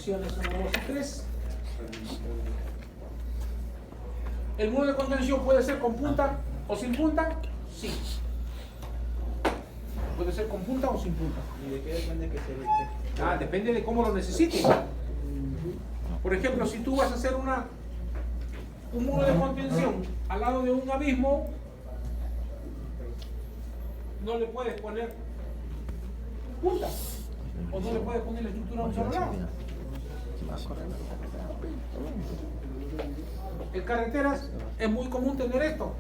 opciones 1, 2 y 3. ¿El muro de contención puede ser con punta o sin punta? Sí. Puede ser con punta o sin punta. ¿Y de qué depende que se detecte? Depende de cómo lo necesites. Por ejemplo, si tú vas a hacer un muro de contención al lado de un abismo, no le puedes poner punta o no le puedes poner la estructura a un solo lado. En carreteras es muy común tener esto.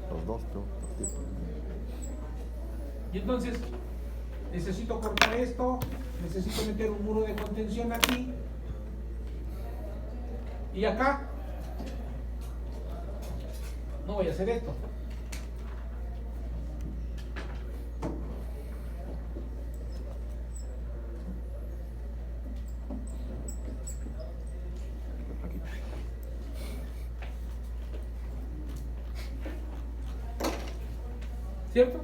Los dos, Y entonces necesito cortar esto, necesito meter un muro de contención aquí y acá. No voy a hacer esto. ¿Cierto?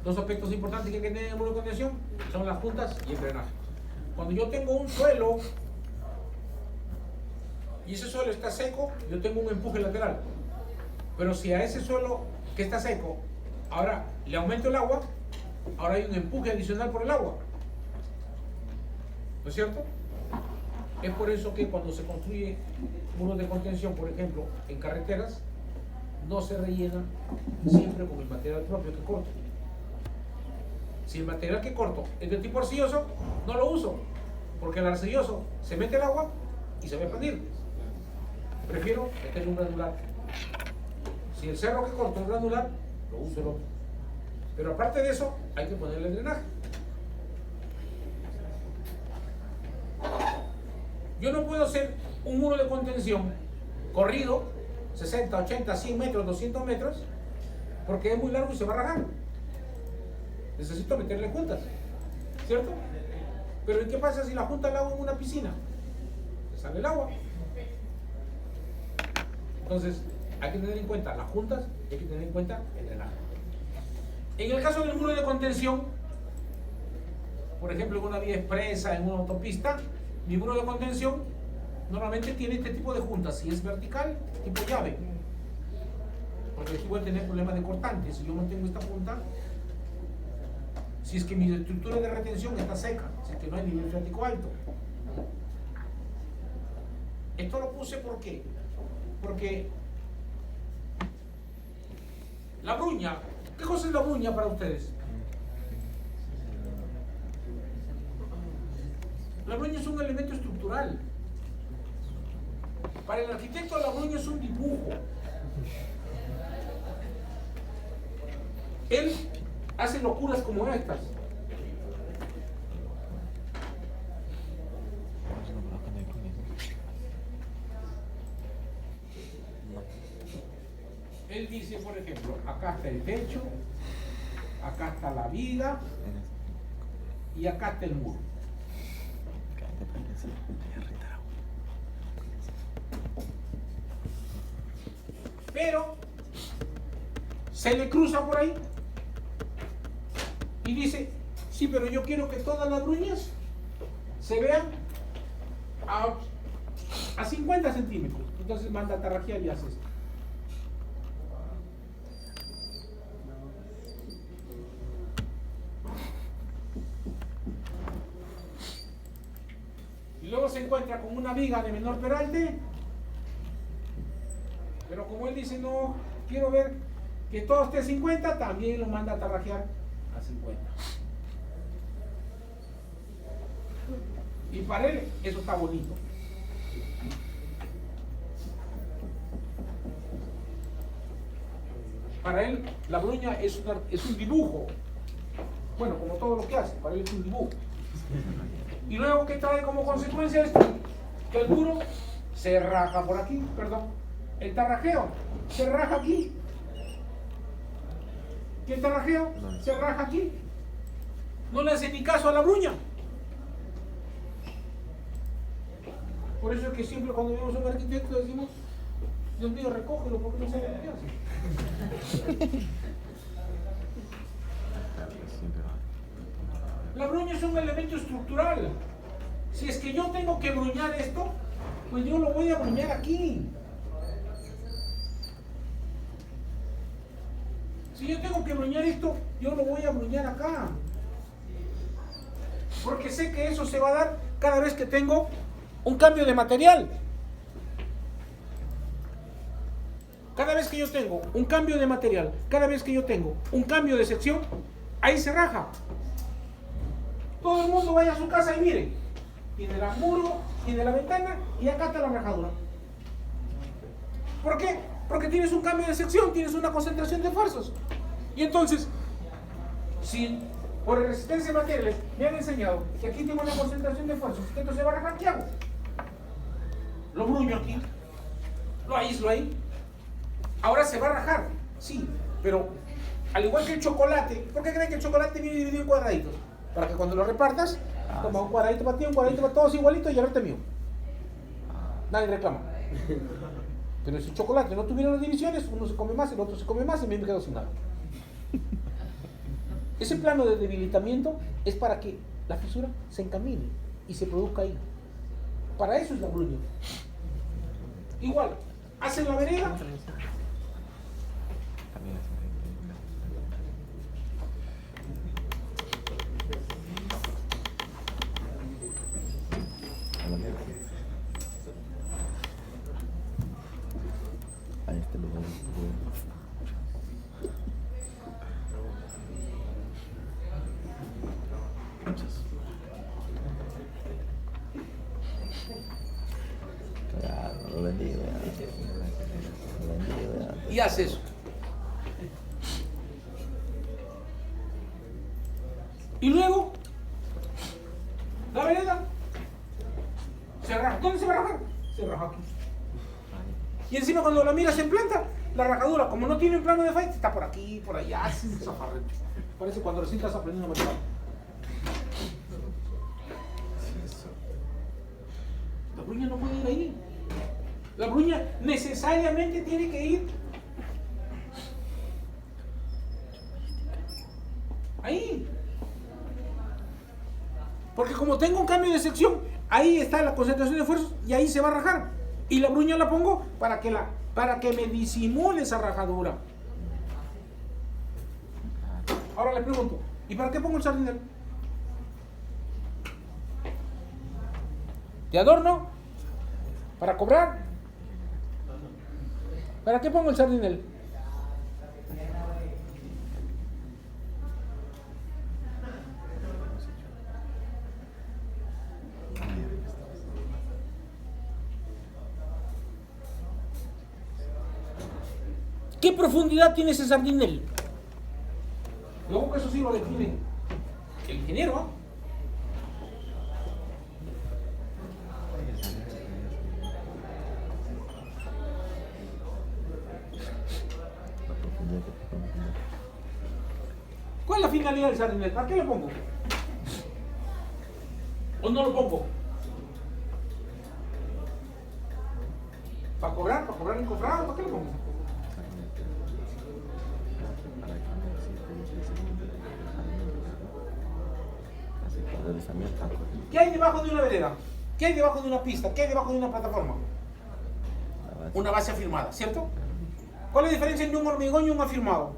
Dos aspectos importantes que hay que tener en el muro de contención son las juntas y el drenaje. Cuando yo tengo un suelo y ese suelo está seco, yo tengo un empuje lateral. Pero si a ese suelo que está seco, ahora le aumento el agua, ahora hay un empuje adicional por el agua. ¿No es cierto? Es por eso que cuando se construye muros de contención, por ejemplo, en carreteras, no se rellenan siempre con el material propio que corto. Si el material que corto es de tipo arcilloso, no lo uso, porque el arcilloso se mete el agua y se va a expandir. Prefiero meterle un granular. Si el cerro que corto es granular, lo uso el otro. Pero aparte de eso, hay que ponerle el drenaje. Yo no puedo hacer un muro de contención corrido, 60, 80, 100 metros, 200 metros, porque es muy largo y se va a rajar. Necesito meterle juntas, ¿cierto? Pero ¿y qué pasa si la junta la hago en una piscina? Se sale el agua. Entonces, hay que tener en cuenta las juntas y hay que tener en cuenta el drenaje. En el caso del muro de contención, por ejemplo, en una vía expresa, en una autopista, mi muro de contención normalmente tiene este tipo de juntas. Si es vertical, tipo llave. Porque aquí voy a tener problemas de cortante. Si yo mantengo esta junta, si es que mi estructura de retención está seca, si es que no hay nivel freático alto. Esto lo puse ¿por qué? Porque la bruña, ¿qué cosa es la bruña para ustedes? La bruña es un elemento estructural. Para el arquitecto la bruña es un dibujo. Él hace locuras como estas. Él dice, por ejemplo, acá está el techo, acá está la viga y acá está el muro. Pero se le cruza por ahí y dice, sí, pero yo quiero que todas las bruñas se vean a 50 centímetros. Entonces manda a tarrajear y hace esto. Y luego se encuentra con una viga de menor peralte, pero como él dice, no, quiero ver que todo esté a 50, también lo manda a tarrajear a 50. Y para él eso está bonito. Para él la bruña es un dibujo. Bueno, como todo lo que hace, para él es un dibujo. Y luego, ¿qué trae como consecuencia esto? Que el muro se raja por aquí, perdón. El tarrajeo se raja aquí. ¿Y el tarrajeo se raja aquí? No le hace ni caso a la bruña. Por eso es que siempre cuando vemos a un arquitecto decimos, Dios mío, recógelo porque no sabe lo que hace. La bruña es un elemento estructural. Si es que yo tengo que bruñar esto, pues yo lo voy a bruñar aquí. Si yo tengo que bruñar esto, yo lo voy a bruñar acá. Porque sé que eso se va a dar cada vez que tengo un cambio de material. Cada vez que yo tengo un cambio de material, cada vez que yo tengo un cambio de sección, ahí se raja. Todo el mundo vaya a su casa y mire. Tiene el muro, tiene la ventana y acá está la rajadura. ¿Por qué? Porque tienes un cambio de sección, tienes una concentración de fuerzas. Y entonces, si por resistencia de materiales me han enseñado que aquí tengo una concentración de fuerzas, entonces se va a rajar, ¿qué hago? Lo bruño aquí, lo aíslo ahí. Ahora se va a rajar, sí, pero al igual que el chocolate, ¿por qué creen que el chocolate viene dividido en cuadraditos? Para que cuando lo repartas, toma un cuadradito para ti, un cuadradito para todos igualitos y ahorita mío. Nadie reclama. Pero si el chocolate no tuviera las divisiones, uno se come más, el otro se come más y me quedo sin nada. Ese plano de debilitamiento es para que la fisura se encamine y se produzca ahí. Para eso es la bruña. Igual, hacen la vereda. A este lugar. Lo vendí, Y hace eso. Y luego, la vereda se raja. ¿Dónde se va a rajar? Se raja aquí. Y encima cuando la miras en planta, la rajadura, como no tiene un plano de fight, está por aquí, por allá, así se zafarrete. Parece cuando recién estás aprendiendo matemáticas. La bruña no puede ir ahí. La bruña necesariamente tiene que ir ahí. Porque como tengo un cambio de sección, ahí está la concentración de fuerzas y ahí se va a rajar. Y la bruña la pongo para que me disimule esa rajadura. Ahora le pregunto, ¿y para qué pongo el sardinel? ¿De adorno? ¿Para cobrar? ¿Para qué pongo el sardinel? ¿Qué profundidad tiene ese sardinel? Luego que eso sí lo define el ingeniero, ¿ah? ¿Cuál es la finalidad del sardinel? ¿Para qué lo pongo? ¿O no lo pongo? ¿Para cobrar? ¿Para cobrar encofrado? ¿Para qué lo pongo? ¿Qué hay debajo de una vereda? ¿Qué hay debajo de una pista? ¿Qué hay debajo de una plataforma? Una base afirmada, ¿cierto? ¿Cuál es la diferencia entre un hormigón y un afirmado?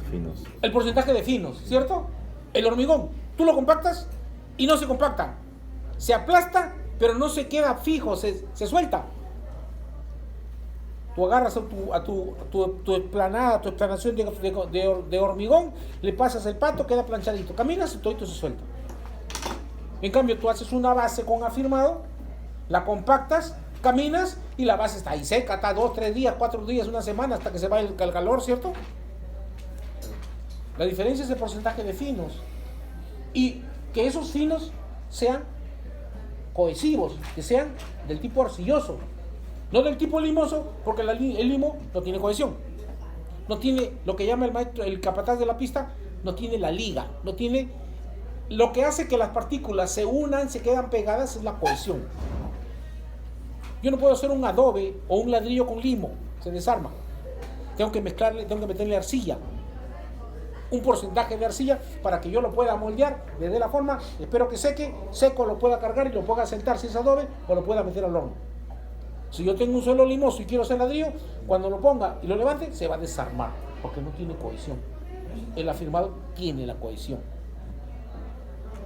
Finos. El porcentaje de finos, ¿cierto? El hormigón, tú lo compactas y no se compacta. Se aplasta, pero no se queda fijo, se suelta. Tú agarras tu esplanada, tu explanación de hormigón, le pasas el pato, queda planchadito. Caminas y todo se suelta. En cambio, tú haces una base con afirmado, la compactas, caminas y la base está ahí seca, está 2, 3 días, 4 días, una semana hasta que se va el calor, ¿cierto? La diferencia es el porcentaje de finos. Y que esos finos sean cohesivos, que sean del tipo arcilloso. No del tipo limoso, porque el limo no tiene cohesión. No tiene lo que llama el maestro, el capataz de la pista, no tiene la liga, no tiene Lo que hace que las partículas se unan, se quedan pegadas, es la cohesión. Yo no puedo hacer un adobe o un ladrillo con limo, se desarma. Tengo que mezclarle, tengo que meterle arcilla. Un porcentaje de arcilla para que yo lo pueda moldear, le dé la forma, espero que seque, seco lo pueda cargar y lo pueda sentar si es adobe o lo pueda meter al horno. Si yo tengo un suelo limoso y quiero hacer ladrillo, cuando lo ponga y lo levante, se va a desarmar, porque no tiene cohesión. El afirmado tiene la cohesión.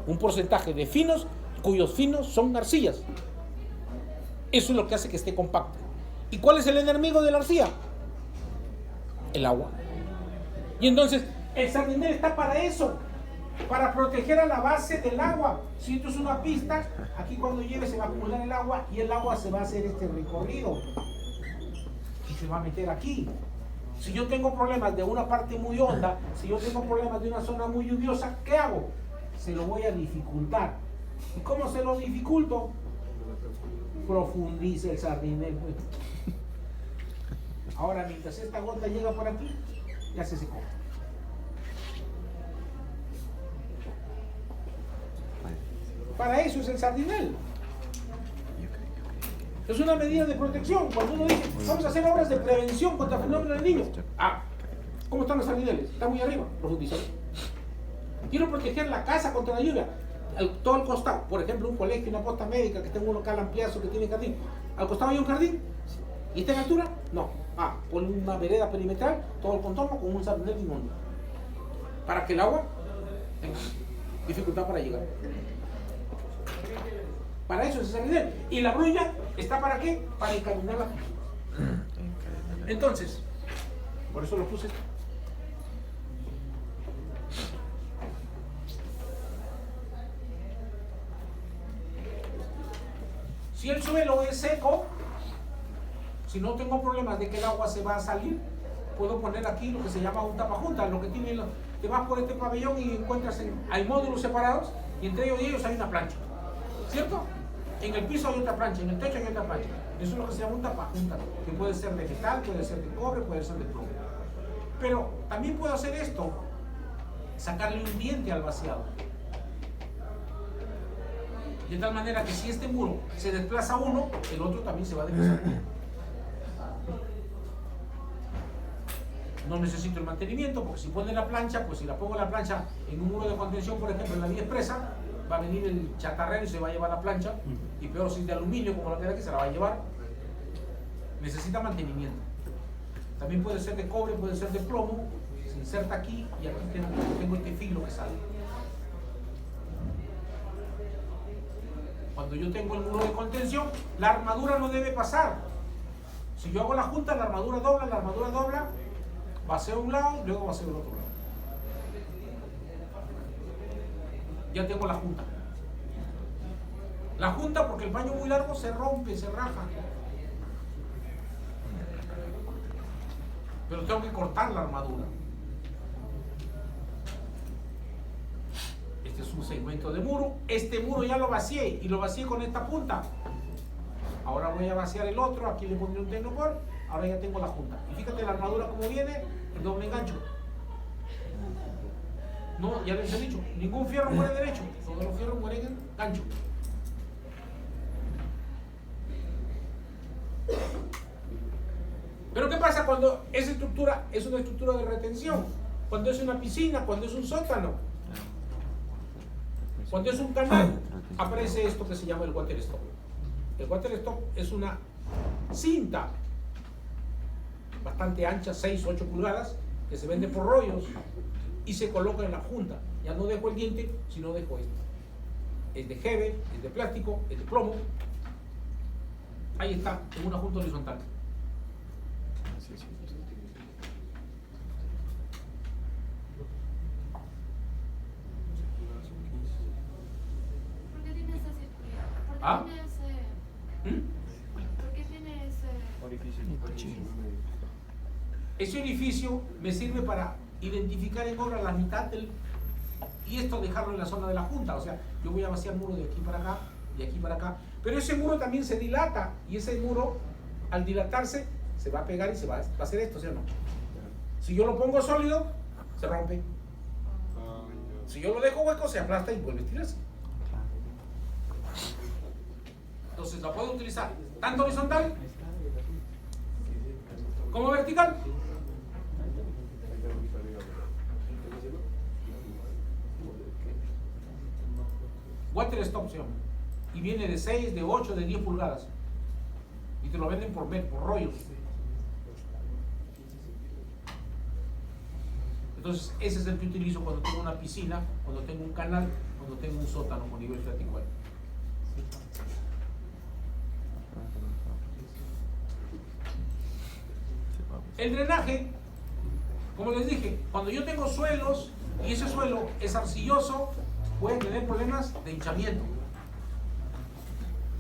Un porcentaje de finos, cuyos finos son arcillas. Eso es lo que hace que esté compacto. ¿Y cuál es el enemigo de la arcilla? El agua. Y entonces, el sardinel está para eso, para proteger a la base del agua. Si esto es una pista, aquí cuando llegue se va a acumular el agua y el agua se va a hacer este recorrido y se va a meter aquí. Si yo tengo problemas de una parte muy honda, si yo tengo problemas de una zona muy lluviosa, ¿qué hago? Se lo voy a dificultar. ¿Y cómo se lo dificulto? Profundice el sardinel. Pues. Ahora, mientras esta gota llega por aquí, ya se secó. Para eso es el sardinel. Es una medida de protección. Cuando uno dice, vamos a hacer obras de prevención contra el fenómeno del niño. Ah, ¿cómo están los sardineles? Está muy arriba, profundizar. Quiero proteger la casa contra la lluvia. Todo el costado, por ejemplo, un colegio, una posta médica que tenga un local ampliazo que tiene jardín. ¿Al costado hay un jardín? ¿Y está en altura? No. Ah, pon una vereda perimetral, todo el contorno con un sardinel inmundo. Para que el agua tenga dificultad para llegar. Para eso es el sardinel. Y la bruña está para qué? Para encaminar la pintura. Entonces, por eso lo puse. Si el suelo es seco, si no tengo problemas de que el agua se va a salir, puedo poner aquí lo que se llama un tapajunta, lo que tiene, te vas por este pabellón y encuentras, hay módulos separados y entre ellos hay una plancha, ¿cierto? En el piso hay otra plancha, en el techo hay otra plancha. Eso es lo que se llama un tapajunta, que puede ser de metal, puede ser de cobre, puede ser de plomo. Pero también puedo hacer esto, sacarle un diente al vaciado. De tal manera que si este muro se desplaza uno, el otro también se va a desplazar. No necesito el mantenimiento, porque si pone la plancha, pues si la pongo la plancha en un muro de contención, por ejemplo, en la vía expresa, va a venir el chatarrero y se va a llevar la plancha, y peor si es de aluminio, como la que aquí, se la va a llevar. Necesita mantenimiento. También puede ser de cobre, puede ser de plomo, se inserta aquí y aquí tengo este filo que sale. Cuando yo tengo el muro de contención, la armadura no debe pasar. Si yo hago la junta, la armadura dobla, vacío un lado, luego vacío el otro lado. Ya tengo la junta. La junta, porque el paño muy largo se rompe, se raja. Pero tengo que cortar la armadura. Este es un segmento de muro. Este muro ya lo vacié y lo vacié con esta punta. Ahora voy a vaciar el otro. Aquí le pondré un tecnopor. Ahora ya tengo la junta. Y fíjate la armadura como viene, el doble engancho. No, ya les he dicho, ningún fierro muere derecho. Todos los fierros mueren en gancho. Pero ¿qué pasa cuando esa estructura es una estructura de retención? Cuando es una piscina, cuando es un sótano, cuando es un canal, aparece esto que se llama el water stop. El water stop es una cinta bastante ancha, 6 o 8 pulgadas, que se vende por rollos y se coloca en la junta. Ya no dejo el diente, sino dejo esto. Es de jeve, es de plástico, es de plomo. Ahí está, en una junta horizontal. ¿Por qué tiene ese circuito? ¿Ah? ¿Por qué tiene ese Orificio. Ese orificio me sirve para identificar en obra la mitad del... Y esto dejarlo en la zona de la junta. O sea, yo voy a vaciar muro de aquí para acá, de aquí para acá. Pero ese muro también se dilata. Y ese muro, al dilatarse, se va a pegar y se va a hacer esto, ¿sí o no? Si yo lo pongo sólido, se rompe. Si yo lo dejo hueco, se aplasta y vuelve a estirarse. Entonces la puedo utilizar tanto horizontal como vertical. Water stop se llama. Y viene de 6, de 8, de 10 pulgadas. Y te lo venden por rollos. Entonces ese es el que utilizo cuando tengo una piscina, cuando tengo un canal, cuando tengo un sótano con nivel freático alto. El drenaje, como les dije, cuando yo tengo suelos y ese suelo es arcilloso, puede tener problemas de hinchamiento.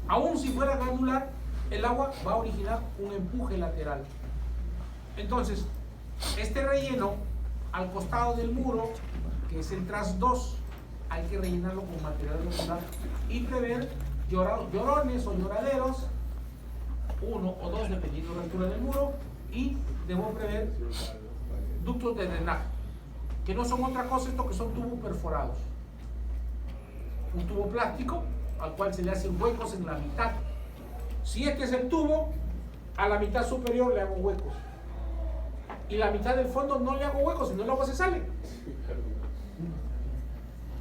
Aún si fuera granular, el agua va a originar un empuje lateral. Entonces, este relleno al costado del muro, que es el tras 2, hay que rellenarlo con material granular y prever llorones o lloraderos, 1 o 2 dependiendo de la altura del muro, y debo prever ductos de drenaje, que no son otra cosa esto que son tubos perforados. Un tubo plástico al cual se le hacen huecos en la mitad. Si este es el tubo, a la mitad superior le hago huecos. Y la mitad del fondo no le hago huecos, sino el agua se sale.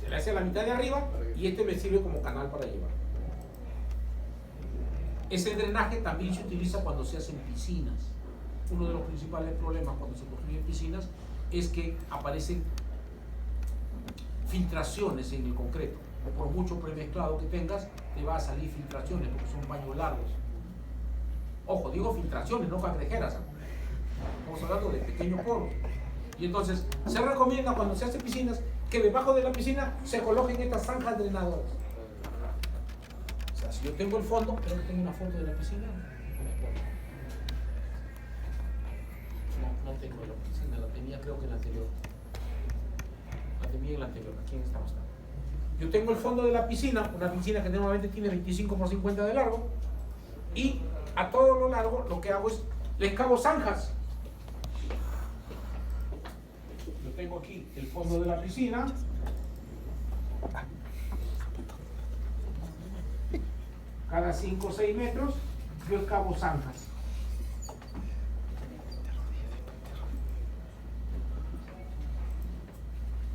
Se le hace a la mitad de arriba y este me sirve como canal para llevar. Ese drenaje también se utiliza cuando se hacen piscinas. Uno de los principales problemas cuando se construyen piscinas es que aparecen filtraciones en el concreto. Por mucho premezclado que tengas, te va a salir filtraciones porque son baños largos. Ojo, digo filtraciones, no cangrejeras. Estamos hablando de pequeños poros. Y entonces se recomienda cuando se hacen piscinas que debajo de la piscina se coloquen estas zanjas drenadoras. O sea, si yo tengo el fondo, creo que tengo una foto de la piscina. No tengo la piscina, la tenía creo que en la anterior. La tenía en la anterior, aquí en esta bastante. Yo tengo el fondo de la piscina, una piscina que normalmente tiene 25 por 50 de largo, y a todo lo largo lo que hago es, les cavo zanjas. Yo tengo aquí el fondo de la piscina. Cada 5 o 6 metros yo excavo zanjas.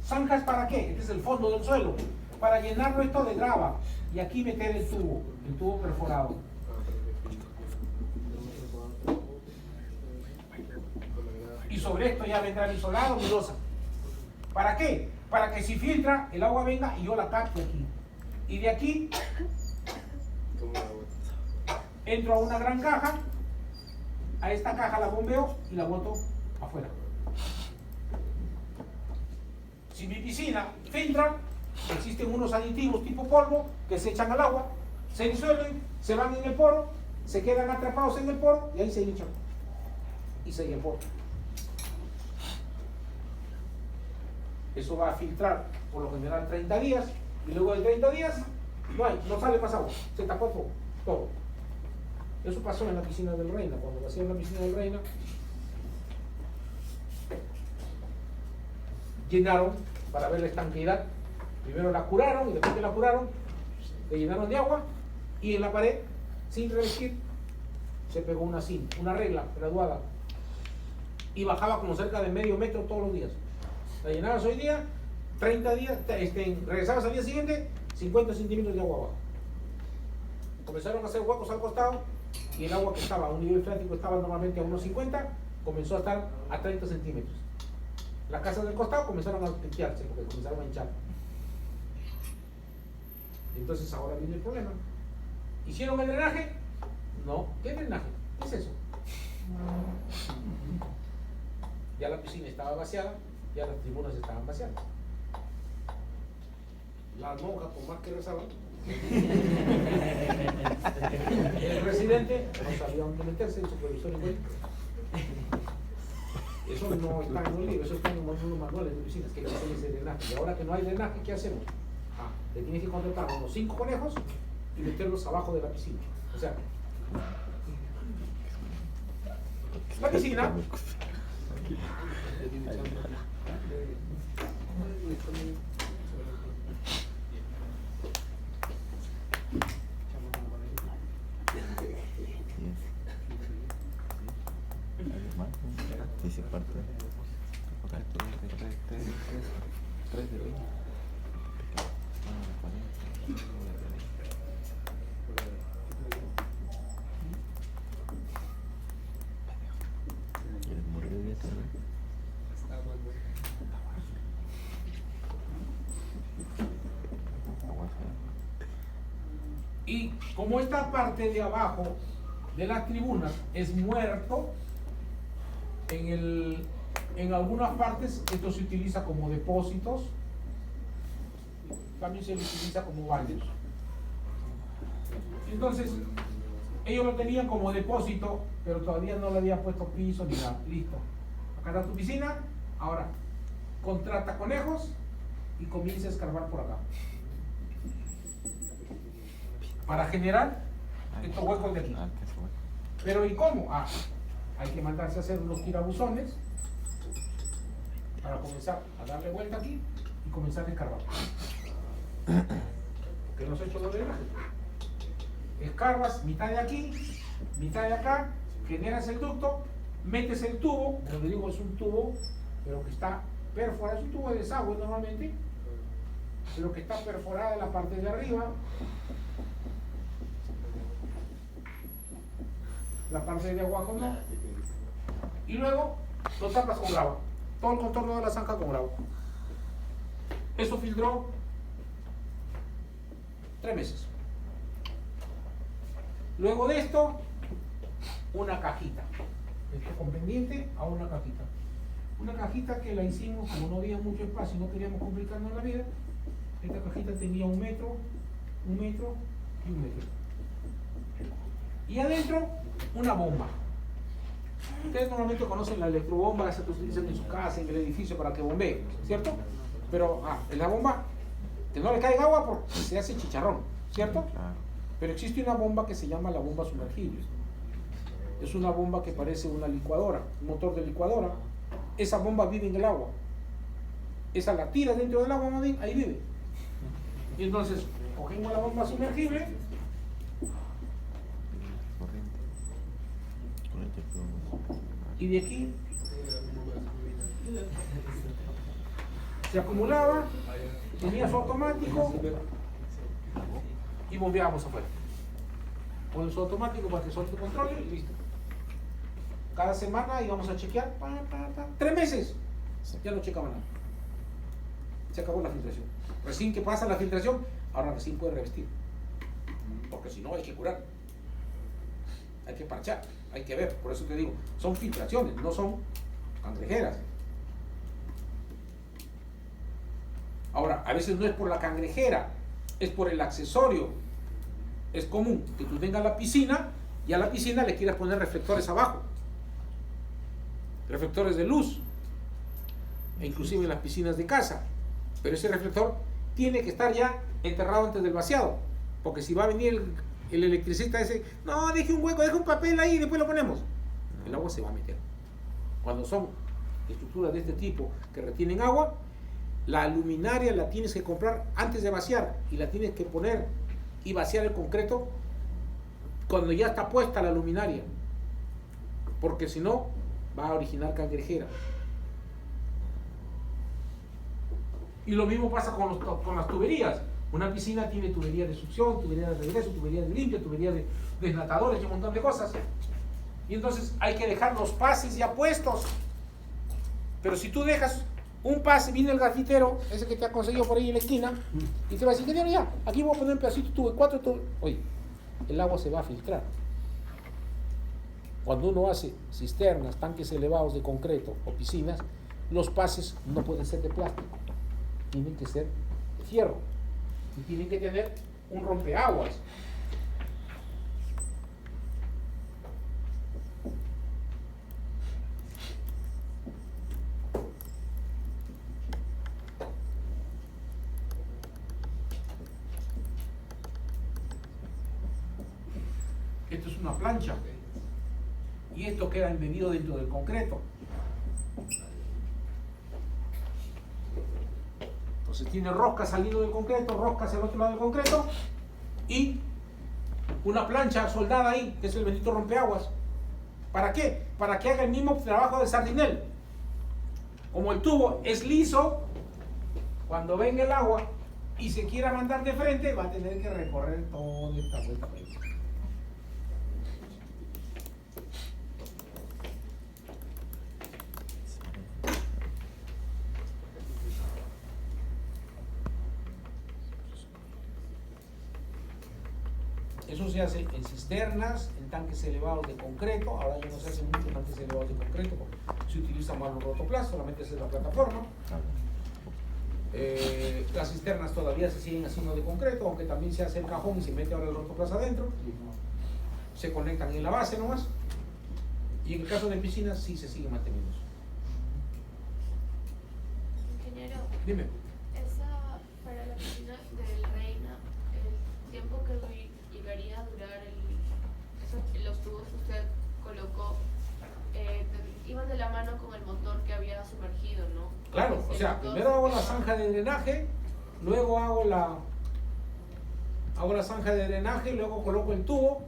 ¿Zanjas para qué? Este es el fondo del suelo. Para llenarlo esto de grava y aquí meter el tubo perforado. Y sobre esto ya vendrá el isolado, mi losa. ¿Para qué? Para que si filtra, el agua venga y yo la capte aquí. Y de aquí entro a una gran caja, a esta caja la bombeo y la boto afuera. Si mi piscina filtra, existen unos aditivos tipo polvo que se echan al agua, se disuelven, se van en el poro, se quedan atrapados en el poro y ahí se hinchan y se poro. Eso va a filtrar por lo general 30 días y luego de 30 días no sale más agua, se tapó todo. Eso pasó en la piscina del Reina, cuando hacían la piscina del Reina, llenaron para ver la estanqueidad. Primero la curaron y después que la curaron, le llenaron de agua y en la pared, sin revestir, se pegó una cinta, una regla graduada y bajaba como cerca de medio metro todos los días. La llenabas hoy día, 30 días, regresabas al día siguiente, 50 centímetros de agua abajo. Comenzaron a hacer huecos al costado y el agua que estaba a un nivel freático estaba normalmente a unos 50, comenzó a estar a 30 centímetros. Las casas del costado comenzaron a petearse porque comenzaron a hinchar. Entonces ahora viene el problema. ¿Hicieron el drenaje? No. ¿Qué drenaje? ¿Qué es eso? Ya la piscina estaba vaciada, ya las tribunas estaban vaciadas. Las monjas, por más que rezaban, el residente no sabía dónde meterse, el supervisor igual. Eso no está en un libro, eso está en unos manuales de piscinas, que hacer ese drenaje. Y ahora que no hay drenaje, ¿qué hacemos? Le tienes que contratar unos 5 conejos y meterlos abajo de la piscina. O sea, la piscina parte. Tres de 20. ¿Quieres morir de día también? Y como esta parte de abajo de las tribunas es muerto, en algunas partes esto se utiliza como depósitos, también se utiliza como baños. Entonces, ellos lo tenían como depósito, pero todavía no le habían puesto piso ni nada. Listo. Acá está tu piscina. Ahora, contrata conejos y comienza a escarbar por acá. Para generar estos huecos de aquí. Pero ¿y cómo? Hay que mandarse a hacer unos tirabuzones para comenzar a darle vuelta aquí y comenzar a escarbar. Porque no se ha hecho los drenajes. Escarbas mitad de aquí, mitad de acá, generas el ducto, metes el tubo, como digo, es un tubo, pero que está perforado, es un tubo de desagüe normalmente, pero que está perforada en la parte de arriba. La parte de abajo no. Y luego lo tapas con grava. Todo el contorno de la zanja con grava. Eso filtró 3 meses. Luego de esto, una cajita. Esto con pendiente a una cajita. Una cajita que la hicimos, como no había mucho espacio y no queríamos complicarnos la vida. Esta cajita tenía 1 metro, 1 metro y 1 metro. Y adentro, una bomba. Ustedes normalmente conocen la electrobomba, esa que utilizan en su casa, en el edificio para que bombee, ¿cierto? Pero es la bomba que no le caiga agua porque se hace chicharrón, ¿cierto? Pero existe una bomba que se llama la bomba sumergible. Es una bomba que parece una licuadora, un motor de licuadora. Esa bomba vive en el agua. Esa la tira dentro del agua, ahí vive. Y entonces, cogemos la bomba sumergible. Y de aquí se acumulaba, tenía su automático y bombeábamos afuera. Con su automático para que suelte control y listo. Cada semana íbamos a chequear, 3 meses, ya no checaba nada. Se acabó la filtración. Recién que pasa la filtración, ahora recién puede revestir. Porque si no hay que curar. Hay que parchar, hay que ver, por eso te digo, son filtraciones, no son cangrejeras. Ahora, a veces no es por la cangrejera, es por el accesorio. Es común que tú tengas la piscina y a la piscina le quieras poner reflectores abajo, reflectores de luz, e inclusive en las piscinas de casa, pero ese reflector tiene que estar ya enterrado antes del vaciado, porque si va a venir el electricista ese, no, deje un hueco, deje un papel ahí y después lo ponemos. El agua se va a meter. Cuando son estructuras de este tipo que retienen agua, la luminaria la tienes que comprar antes de vaciar y la tienes que poner y vaciar el concreto cuando ya está puesta la luminaria, porque si no va a originar cangrejera. Y lo mismo pasa con las tuberías. Una piscina tiene tubería de succión, tubería de regreso, tubería de limpia, tubería de desnatadores y un montón de cosas. Y entonces hay que dejar los pases ya puestos. Pero si tú dejas un pase, viene el grafitero, ese que te ha conseguido por ahí en la esquina, y te va a decir, ingeniero, ya, aquí voy a poner un pedacito, tuve 4, oye, el agua se va a filtrar. Cuando uno hace cisternas, tanques elevados de concreto o piscinas, los pases no pueden ser de plástico, tienen que ser de fierro. Y tienen que tener un rompeaguas. Esto es una plancha. Y esto queda embebido dentro del concreto. Entonces tiene roscas saliendo del concreto, roscas hacia el otro lado del concreto y una plancha soldada ahí, que es el bendito rompeaguas. ¿Para qué? Para que haga el mismo trabajo del sardinel. Como el tubo es liso, cuando venga el agua y se quiera mandar de frente, va a tener que recorrer toda esta vuelta. Eso se hace en cisternas, en tanques elevados de concreto. Ahora ya no se hace mucho en tanques elevados de concreto porque se utiliza más los rotoplas, solamente es la plataforma. Las cisternas todavía se siguen haciendo de concreto, aunque también se hace el cajón y se mete ahora el rotoplas adentro. Se conectan en la base nomás. Y en el caso de piscinas sí se sigue manteniendo. Ingeniero, Dime. esa para la piscina del Reina, el tiempo que llegaría a durar los tubos que usted colocó, iban de la mano con el motor que había sumergido, ¿no? Claro, o sea, primero hago la zanja de drenaje, luego hago la zanja de drenaje, luego coloco el tubo,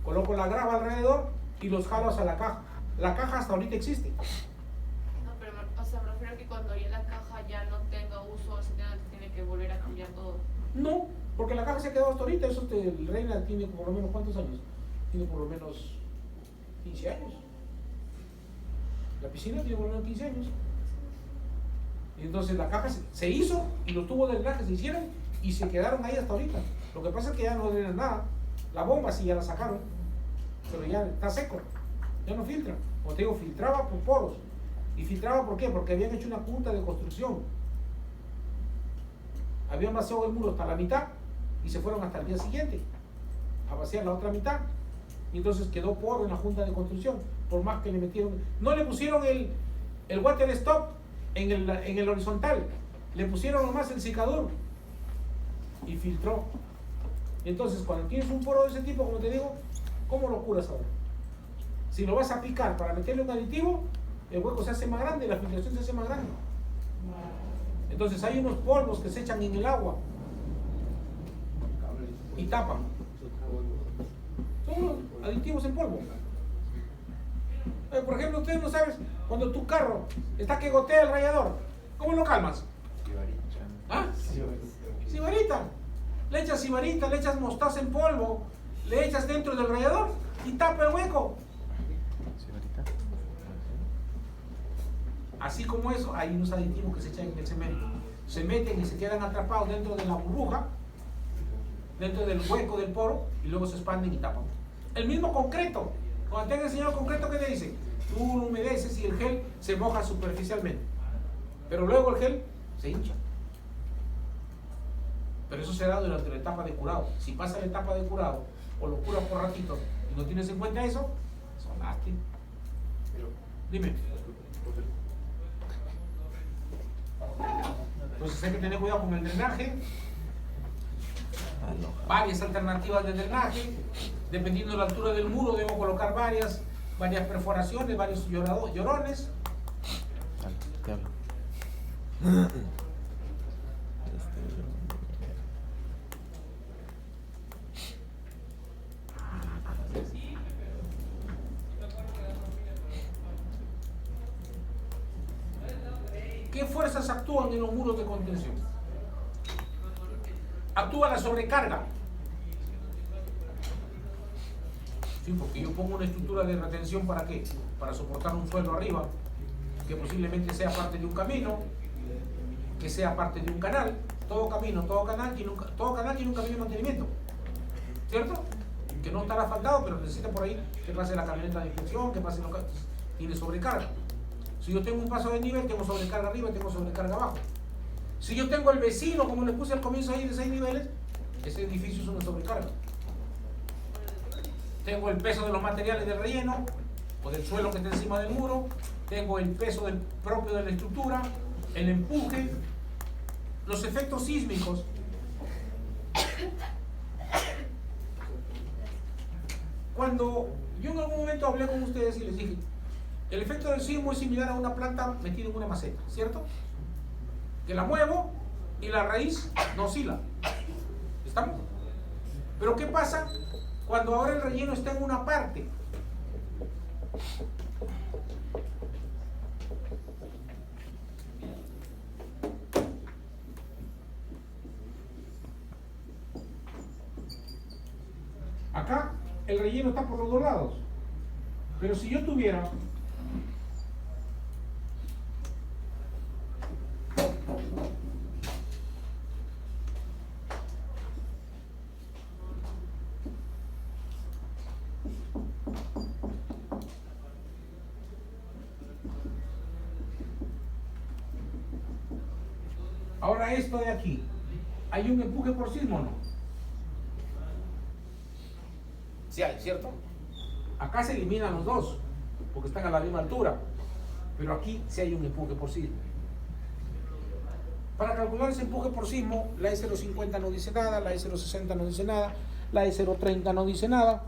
coloco la grava alrededor y los jalo hacia la caja. La caja hasta ahorita existe. No, pero o sea, me refiero a que cuando ya la caja ya no tenga uso, se tiene que volver a cambiar todo. No, porque la caja se ha quedado hasta ahorita. Eso el Reina tiene por lo menos ¿cuántos años? Tiene por lo menos 15 años. La piscina tiene por lo menos 15 años. Y entonces la caja se hizo y los tubos de drenaje se hicieron y se quedaron ahí hasta ahorita. Lo que pasa es que ya no drenan nada. La bomba sí ya la sacaron, pero ya está seco, ya no filtra. Como te digo, filtraba por poros. ¿Y filtraba por qué? Porque habían hecho una punta de construcción. Habían vaciado el muro hasta la mitad y se fueron hasta el día siguiente a vaciar la otra mitad. Y entonces quedó poro en la junta de construcción, por más que le metieron. No le pusieron el water stop en el horizontal, le pusieron nomás el secador y filtró. Entonces, cuando tienes un poro de ese tipo, como te digo, ¿cómo lo curas ahora? Si lo vas a picar para meterle un aditivo, el hueco se hace más grande, la filtración se hace más grande. Entonces hay unos polvos que se echan en el agua y tapan. Son unos aditivos en polvo. Por ejemplo, ustedes no saben, cuando tu carro está que gotea el radiador, ¿cómo lo calmas? ¿Ah? Sibarita. Le echas sibarita, le echas mostaza en polvo, le echas dentro del radiador y tapa el hueco. Así como eso, hay unos aditivos que se echan en el cemento. Se meten y se quedan atrapados dentro de la burbuja, dentro del hueco del poro, y luego se expanden y tapan. El mismo concreto. Cuando te han enseñado el concreto, ¿qué te dice? Tú lo humedeces y el gel se moja superficialmente. Pero luego el gel se hincha. Pero eso se da durante la etapa de curado. Si pasa la etapa de curado o lo curas por ratito y no tienes en cuenta eso, son lástima. Dime. Entonces hay que tener cuidado con el drenaje. Varias alternativas de drenaje. Dependiendo de la altura del muro, debo colocar varias perforaciones, varios llorones. Te hablo. ¿Qué fuerzas actúan en los muros de contención? Actúa la sobrecarga. Sí, porque yo pongo una estructura de retención ¿para qué? Para soportar un suelo arriba, que posiblemente sea parte de un camino, que sea parte de un canal. Todo canal tiene un camino de mantenimiento, ¿cierto? Que no estará asfaltado, pero necesita por ahí que pase la camioneta de inspección, que pase tiene sobrecarga. Si yo tengo un paso de nivel, tengo sobrecarga arriba y tengo sobrecarga abajo. Si yo tengo el vecino, como les puse al comienzo ahí, de 6 niveles, ese edificio es una sobrecarga. Tengo el peso de los materiales del relleno o del suelo que está encima del muro, tengo el peso propio de la estructura, el empuje, los efectos sísmicos. Cuando yo en algún momento hablé con ustedes y les dije, el efecto del sismo es similar a una planta metida en una maceta, ¿cierto? Que la muevo y la raíz no oscila. ¿Estamos? Pero ¿qué pasa cuando ahora el relleno está en una parte? Acá el relleno está por los dos lados. Pero si yo tuviera ahora esto de aquí, ¿hay un empuje por sismo o no? Sí hay, ¿cierto? Acá se eliminan los dos, porque están a la misma altura, pero aquí sí hay un empuje por sismo. Para calcular ese empuje por sismo, la E050 no dice nada, la E060 no dice nada, la E030 no dice nada.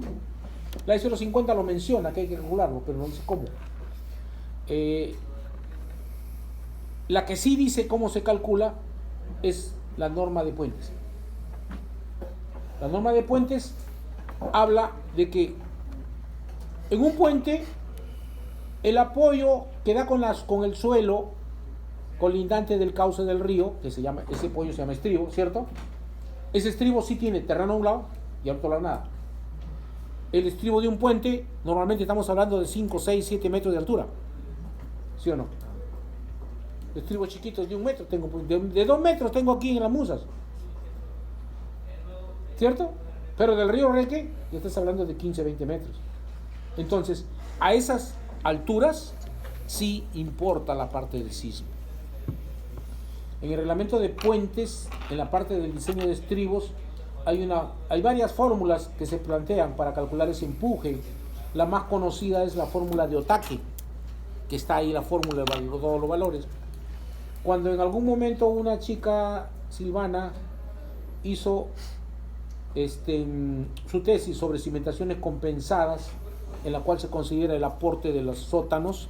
La E050 lo menciona, que hay que calcularlo, pero no dice cómo. La que sí dice cómo se calcula es la norma de puentes. La norma de puentes habla de que en un puente el apoyo que da con el suelo colindante del cauce del río, que ese apoyo se llama estribo, ¿cierto? Ese estribo sí tiene terreno a un lado y al otro lado nada. El estribo de un puente, normalmente estamos hablando de 5, 6, 7 metros de altura, ¿sí o no? Estribos chiquitos de 1 metro tengo, de 2 metros tengo aquí en las Musas, ¿cierto? Pero del río Reque ya estás hablando de 15, 20 metros. Entonces, a esas alturas sí importa la parte del sismo. En el reglamento de puentes, en la parte del diseño de estribos, hay varias fórmulas que se plantean para calcular ese empuje. La más conocida es la fórmula de Otake, que está ahí la fórmula de todos los valores. Cuando en algún momento una chica, Silvana, hizo su tesis sobre cimentaciones compensadas, en la cual se considera el aporte de los sótanos,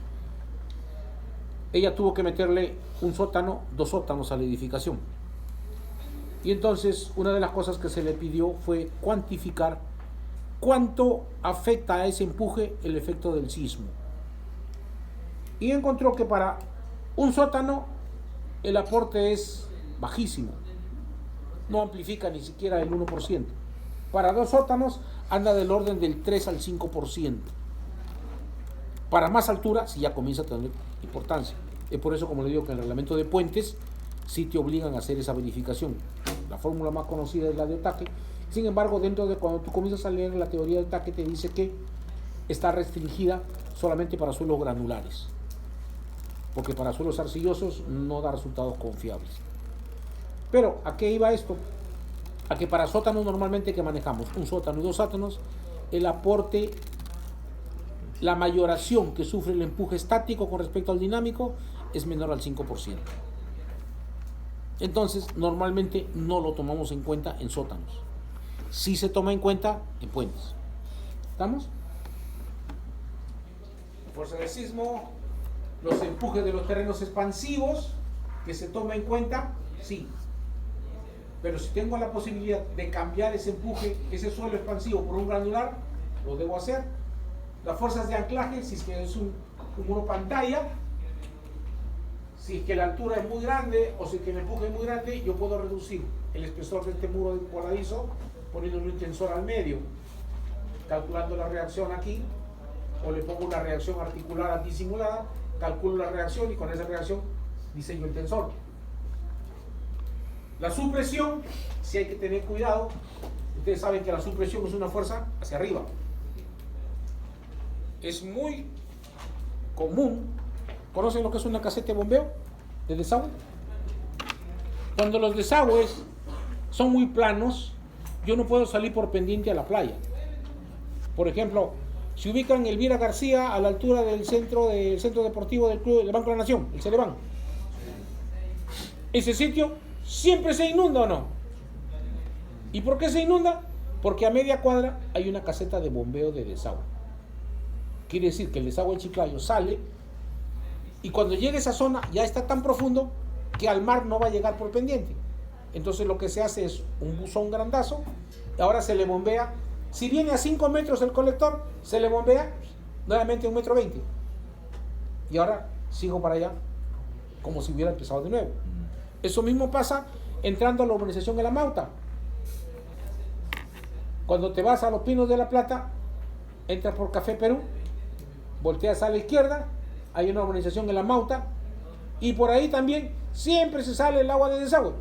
ella tuvo que meterle un sótano, 2 sótanos a la edificación. Y entonces una de las cosas que se le pidió fue cuantificar cuánto afecta a ese empuje el efecto del sismo. Y encontró que para un sótano el aporte es bajísimo, no amplifica ni siquiera el 1%. Para 2 sótanos anda del orden del 3 al 5%. Para más altura sí ya comienza a tener importancia. Es por eso, como le digo, que en el reglamento de puentes sí te obligan a hacer esa verificación. La fórmula más conocida es la de Otake. Sin embargo, dentro de cuando tú comienzas a leer la teoría de Otake, te dice que está restringida solamente para suelos granulares, porque para suelos arcillosos no da resultados confiables. Pero, ¿a qué iba esto? A que para sótanos normalmente que manejamos un sótano y 2 sótanos, el aporte, la mayoración que sufre el empuje estático con respecto al dinámico es menor al 5%. Entonces, normalmente no lo tomamos en cuenta en sótanos. Sí se toma en cuenta en puentes. ¿Estamos? Fuerza de sismo, los empujes de los terrenos expansivos, que se toma en cuenta, sí. Pero si tengo la posibilidad de cambiar ese empuje, ese suelo expansivo por un granular, lo debo hacer. Las fuerzas de anclaje, si es que es un muro pantalla, si es que la altura es muy grande o si es que el empuje es muy grande, yo puedo reducir el espesor de este muro voladizo poniéndole un tensor al medio, calculando la reacción aquí, o le pongo una reacción articular antisimulada, calculo la reacción y con esa reacción diseño el tensor. La supresión, sí hay que tener cuidado. Ustedes saben que la supresión es una fuerza hacia arriba. Es muy común. ¿Conocen lo que es una caseta de bombeo de desagüe? Cuando los desagües son muy planos, yo no puedo salir por pendiente a la playa. Por ejemplo, si ubican Elvira García a la altura del centro deportivo del Club del Banco de la Nación, el Celeban, ese sitio siempre se inunda, ¿o no? ¿Y por qué se inunda? Porque a media cuadra hay una caseta de bombeo de desagüe. Quiere decir que el desagüe de Chiclayo sale y cuando llegue a esa zona ya está tan profundo que al mar no va a llegar por pendiente. Entonces lo que se hace es un buzón grandazo y ahora se le bombea. Si viene a 5 metros el colector, se le bombea nuevamente a 1,20 metros. Y ahora sigo para allá como si hubiera empezado de nuevo. Eso mismo pasa entrando a la urbanización de La Mauta. Cuando te vas a Los Pinos de la Plata, entras por Café Perú, volteas a la izquierda, hay una urbanización en La Mauta, y por ahí también siempre se sale el agua de desagüe.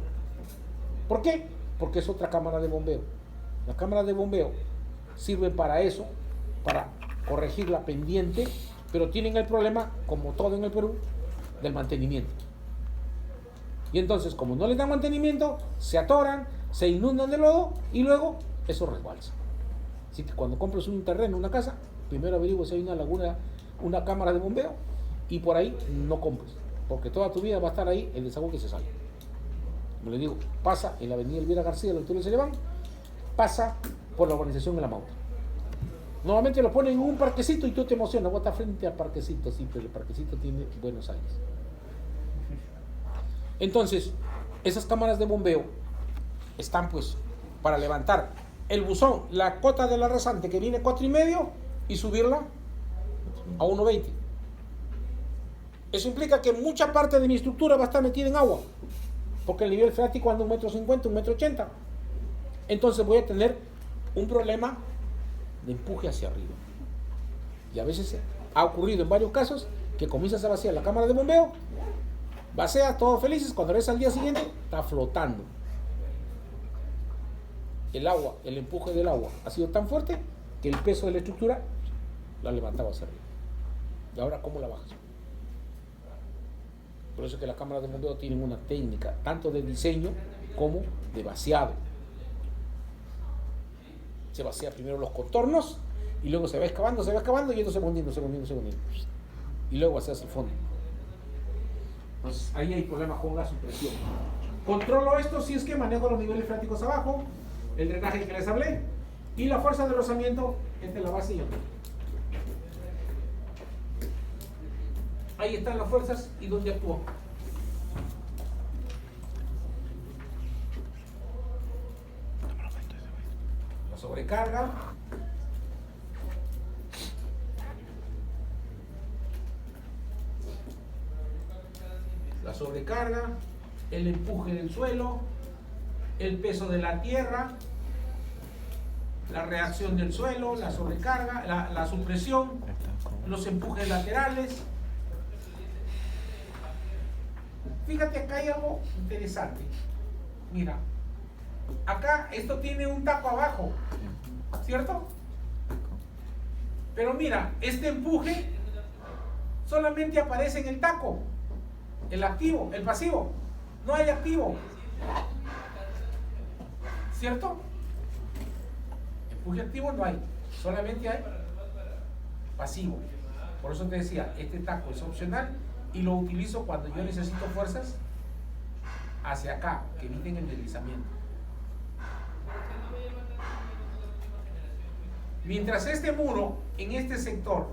¿Por qué? Porque es otra cámara de bombeo. Las cámaras de bombeo sirven para eso, para corregir la pendiente, pero tienen el problema, como todo en el Perú, del mantenimiento. Y entonces, como no les dan mantenimiento, se atoran, se inundan de lodo y luego eso resbalsa. Así que cuando compres un terreno, una casa, primero averigua si hay una laguna, una cámara de bombeo, y por ahí no compres, porque toda tu vida va a estar ahí el desagüe que se sale. Como les digo, pasa en la avenida Elvira García, la altura de Celebán, pasa por la urbanización de La Mauta. Normalmente lo ponen en un parquecito y tú te emocionas, vos estás frente al parquecito, sí, pero el parquecito tiene Buenos Aires. Entonces, esas cámaras de bombeo están pues para levantar el buzón, la cota de la rasante que viene 4,5 y subirla a 1,20. Eso implica que mucha parte de mi estructura va a estar metida en agua, porque el nivel freático anda 1,50 m, 1,80 m. Entonces voy a tener un problema de empuje hacia arriba. Y a veces ha ocurrido en varios casos que comienzas a vaciar la cámara de bombeo, vacías todos felices, cuando ves al día siguiente está flotando. El agua, el empuje del agua ha sido tan fuerte que el peso de la estructura la levantaba hacia arriba. ¿Y ahora cómo la bajas? Por eso es que las cámaras de bombeo tienen una técnica tanto de diseño como de vaciado. Se vacía primero los contornos y luego se va excavando y yéndose hundiendo. Y luego vacías el fondo. Entonces ahí hay problemas con la supresión. Controlo esto si es que manejo los niveles freáticos abajo, el drenaje que les hablé y la fuerza de rozamiento entre la base y el. Ahí están las fuerzas y dónde actúan. La sobrecarga, el empuje del suelo, el peso de la tierra, la reacción del suelo, la sobrecarga, la supresión, los empujes laterales. Fíjate, acá hay algo interesante. Mira, acá esto tiene un taco abajo, ¿cierto? Pero mira, este empuje solamente aparece en el taco, el activo, el pasivo. No hay activo, ¿cierto? Empuje activo no hay, solamente hay pasivo. Por eso te decía, este taco es opcional y lo utilizo cuando yo necesito fuerzas hacia acá, que eviten el deslizamiento. Mientras este muro en este sector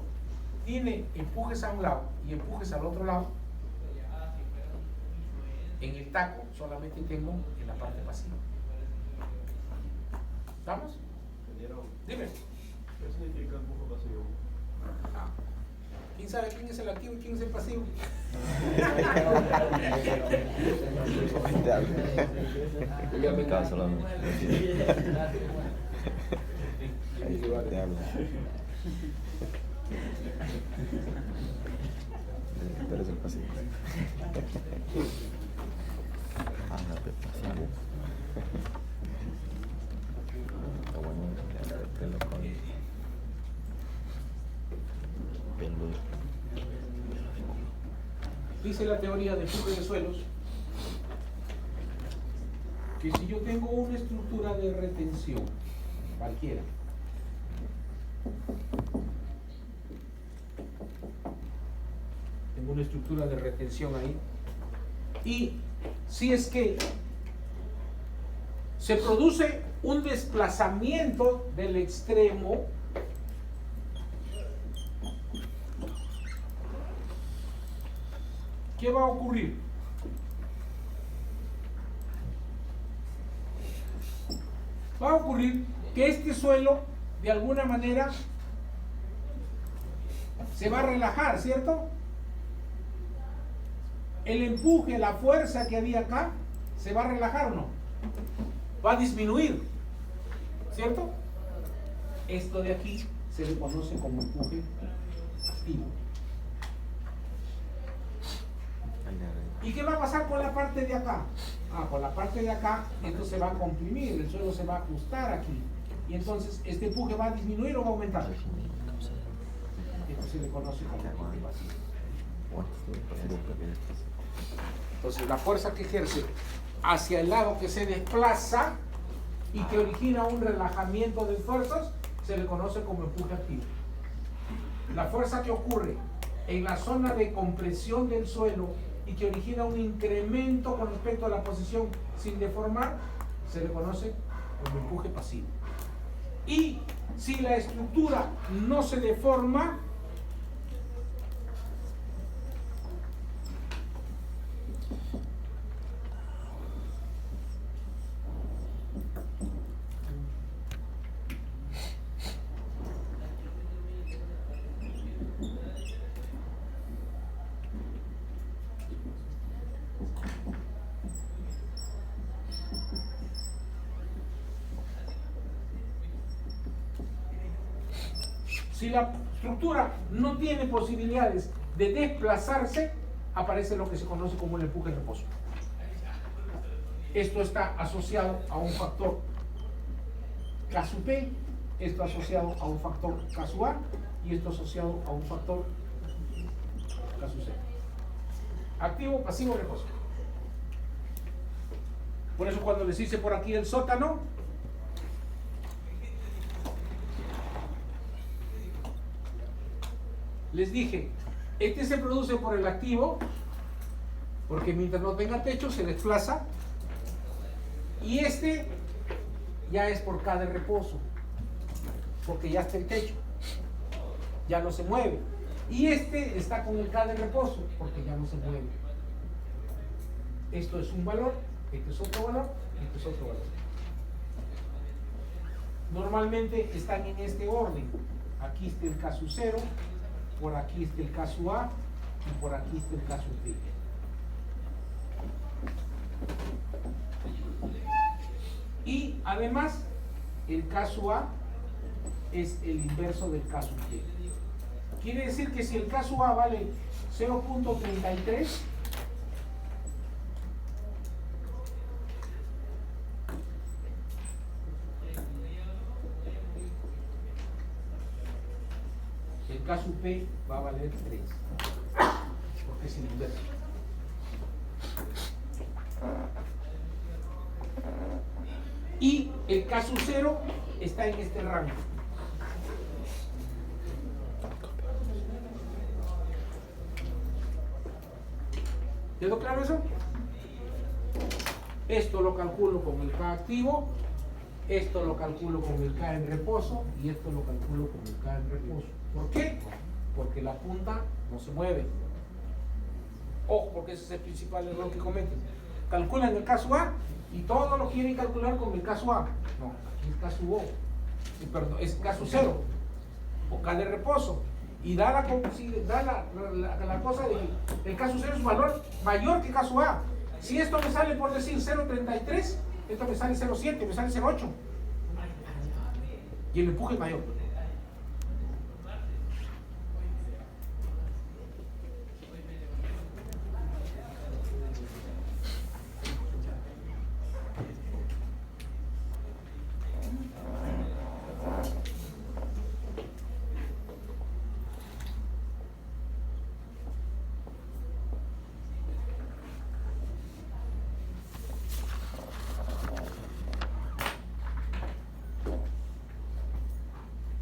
tiene empujes a un lado y empujes al otro lado, en el taco solamente tengo en la parte pasiva. ¿Estamos? Dime. ¿Qué significa empuje pasivo? ¿Quién sabe quién es el activo y quién es el pasivo? Yo me caso solamente. Te hablo. Tú eres el pasivo. Ándate, pasivo. Está bueno, te lo con peludo. Dice la teoría de empuje de suelos que si yo tengo una estructura de retención, cualquiera, tengo una estructura de retención ahí, y si es que se produce un desplazamiento del extremo, ¿qué va a ocurrir? Va a ocurrir que este suelo de alguna manera se va a relajar, ¿cierto? El empuje, la fuerza que había acá, ¿se va a relajar o no? Va a disminuir, ¿cierto? Esto de aquí se le conoce como empuje activo. ¿Y qué va a pasar con la parte de acá? Con la parte de acá, esto se va a comprimir, el suelo se va a ajustar aquí. Y entonces, ¿este empuje va a disminuir o va a aumentar? Esto se le conoce como empuje pasivo. Entonces, la fuerza que ejerce hacia el lado que se desplaza y que origina un relajamiento de esfuerzos, se le conoce como empuje activo. La fuerza que ocurre en la zona de compresión del suelo y que origina un incremento con respecto a la posición sin deformar, se le conoce como empuje pasivo. Y si la estructura no se deforma, si la estructura no tiene posibilidades de desplazarse, aparece lo que se conoce como el empuje en reposo. Esto está asociado a un factor K sub P, esto asociado a un factor K sub A y esto asociado a un factor K sub C. Activo, pasivo, reposo. Por eso cuando les hice por aquí el sótano, les dije, este se produce por el activo, porque mientras no tenga techo se desplaza, y este ya es por K de reposo, porque ya está el techo, ya no se mueve, y este está con el K de reposo, porque ya no se mueve. Esto es un valor, este es otro valor, este es otro valor. Normalmente están en este orden. Aquí está el K sub 0, por aquí está el K sub A y por aquí está el K sub B. Y además el K sub A es el inverso del K sub B. Quiere decir que si el K sub A vale 0.33, el K sub P va a valer 3, porque es el inverso. Y el K sub 0 está en este rango. ¿Quedó claro eso? Esto lo calculo con el K activo, esto lo calculo con el K en reposo y esto lo calculo con el K en reposo. ¿Por qué? Porque la punta no se mueve. Ojo, porque ese es el principal error que cometen. Calculan el K sub A y todo lo quieren calcular con el K sub A. No, aquí es K sub O. Perdón, es K sub 0 o K de reposo. Y da la cosa de que el K sub 0 es un valor mayor que K sub A. Si esto me sale por decir 0.33, esto me sale 0.7, me sale 0.8. Y el empuje es mayor.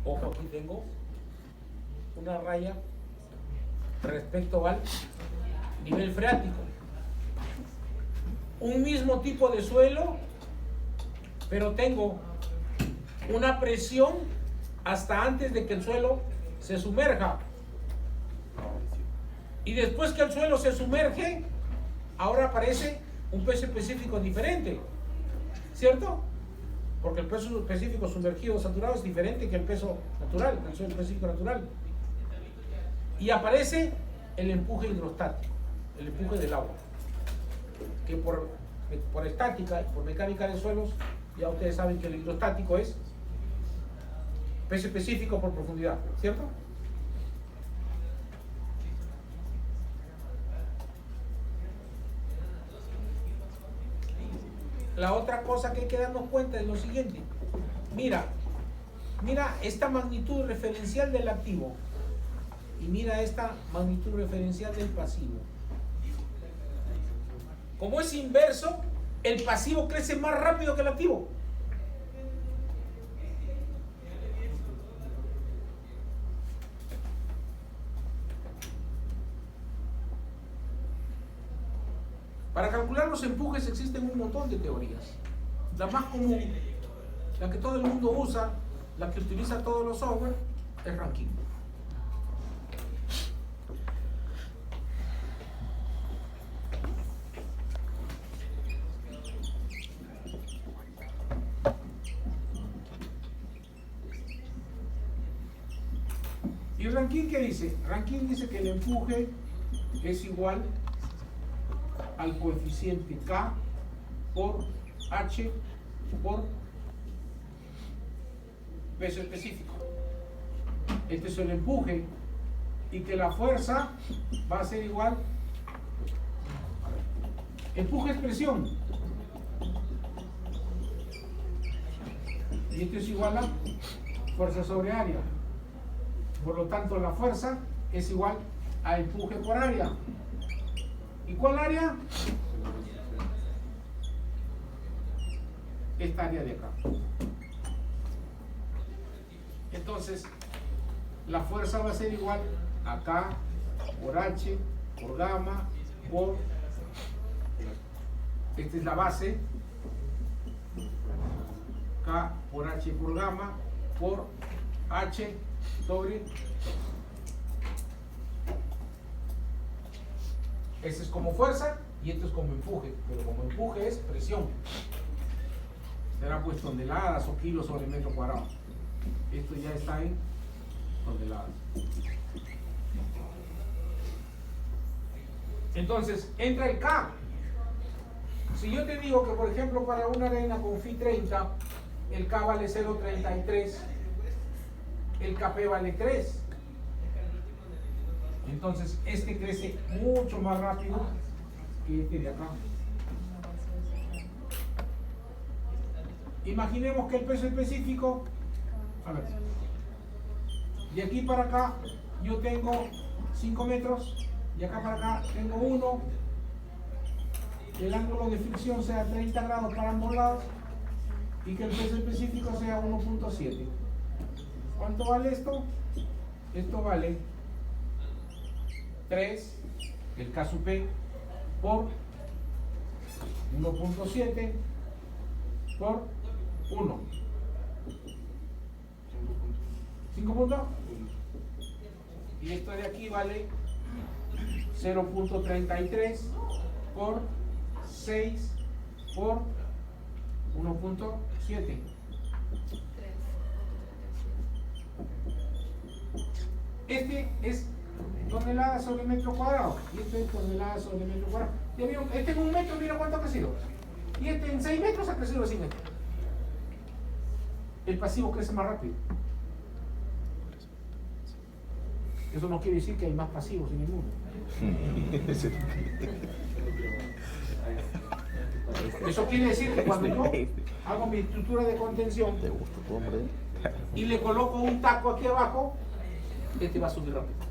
Ojo, aquí tengo una raya respecto al nivel freático. Un mismo tipo de suelo, pero tengo una presión hasta antes de que el suelo se sumerja. Y después que el suelo se sumerge, ahora aparece un peso específico diferente, ¿cierto? Porque el peso específico sumergido saturado es diferente que el peso natural, el peso específico natural. Y aparece el empuje hidrostático, el empuje del agua, que por estática y por mecánica de suelos, ya ustedes saben que el hidrostático es peso específico por profundidad, ¿cierto? La otra cosa que hay que darnos cuenta es lo siguiente. Mira esta magnitud referencial del activo y mira esta magnitud referencial del pasivo. Como es inverso, el pasivo crece más rápido que el activo. Para calcular los empujes existen un montón de teorías. La más común, la que todo el mundo usa, la que utiliza todos los software, es Rankine. ¿Y Rankine qué dice? Rankine dice que el empuje es igual al coeficiente K por H por peso específico. Este es el empuje y que la fuerza va a ser igual. Empuje es presión y esto es igual a fuerza sobre área. Por lo tanto, la fuerza es igual a empuje por área. ¿Y cuál área? Esta área de acá. Entonces, la fuerza va a ser igual a K por H por gamma por... Esta es la base. K por H por gamma por H sobre... Este es como fuerza y esto es como empuje, pero como empuje es presión. Será pues toneladas o kilos sobre metro cuadrado. Esto ya está en toneladas. Entonces, entra el K. Si yo te digo que, por ejemplo, para una arena con Fi 30, el K vale 0,33, el KP vale 3. Entonces, este crece mucho más rápido que este de acá. Imaginemos que el peso específico, a ver, de aquí para acá yo tengo 5 metros, de acá para acá tengo 1, el ángulo de fricción sea 30 grados para ambos lados y que el peso específico sea 1.7. ¿Cuánto vale esto? Esto vale 3, el K sub P, por 1.7 por 1. 5 puntos. Y esto de aquí vale 0.33 por 6 por 1.7. Este es toneladas sobre metro cuadrado y este es toneladas sobre metro cuadrado. Ya vieron, este en 1 metro, mira cuánto ha crecido. Y este en 6 metros ha crecido de 100 metros. El pasivo crece más rápido. Eso no quiere decir que hay más pasivos en el mundo. Eso quiere decir que cuando yo hago mi estructura de contención y le coloco un taco aquí abajo, este va a subir rápido.